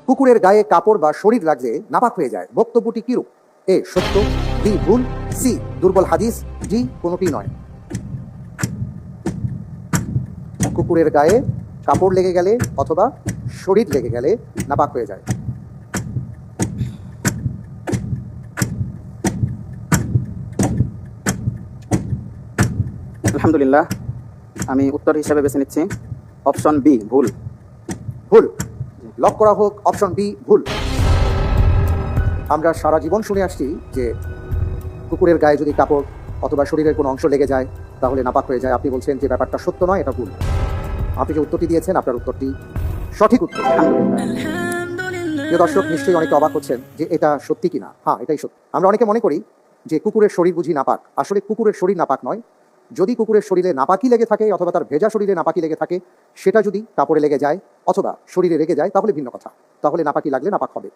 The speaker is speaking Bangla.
কুকুরের গায়ে কাপড় বা শরীর লাগলে নাপাক হয়ে যায়, বক্তব্যটি কিরূপ? এ সত্য, বি ভুল, সি দুর্বল হাদিস, ডি কোনোটি নয়। কুকুরের গায়ে কাপড় লেগে গেলে অথবা শরীর লেগে গেলে নাপাক হয়ে যায়। আলহামদুলিল্লাহ, আমি উত্তর হিসাবে বেছে নিচ্ছি অপশন বি ভুল। ভুল। লক করা হোক অপশন বি ভুল। আমরা সারা জীবন শুনে আসছি যে কুকুরের গায়ে যদি কাপড় অথবা শরীরের কোনো অংশ লেগে যায় তাহলে নাপাক হয়ে যায়। আপনি বলছেন যে ব্যাপারটা সত্য নয়, এটা ভুল। আপনি যে উত্তরটি দিয়েছেন আপনার উত্তরটি সঠিক উত্তর। প্রিয় দর্শক, নিশ্চয়ই অনেকে অবাক হচ্ছেন যে এটা সত্যি কিনা। হ্যাঁ, এটাই সত্যি। আমরা অনেকে মনে করি যে কুকুরের শরীর বুঝি নাপাক। আসলে কুকুরের শরীর নাপাক নয়। যদি কুকুরের শরীরে নাপাকি লেগে থাকে অথবা তার ভেজা শরীরে নাপাকি লেগে থাকে, সেটা যদি কাপড়ে লেগে যায় অথবা শরীরে লেগে যায় তাহলে ভিন্ন কথা। তাহলে নাপাকি লাগলে নাপাক হবে।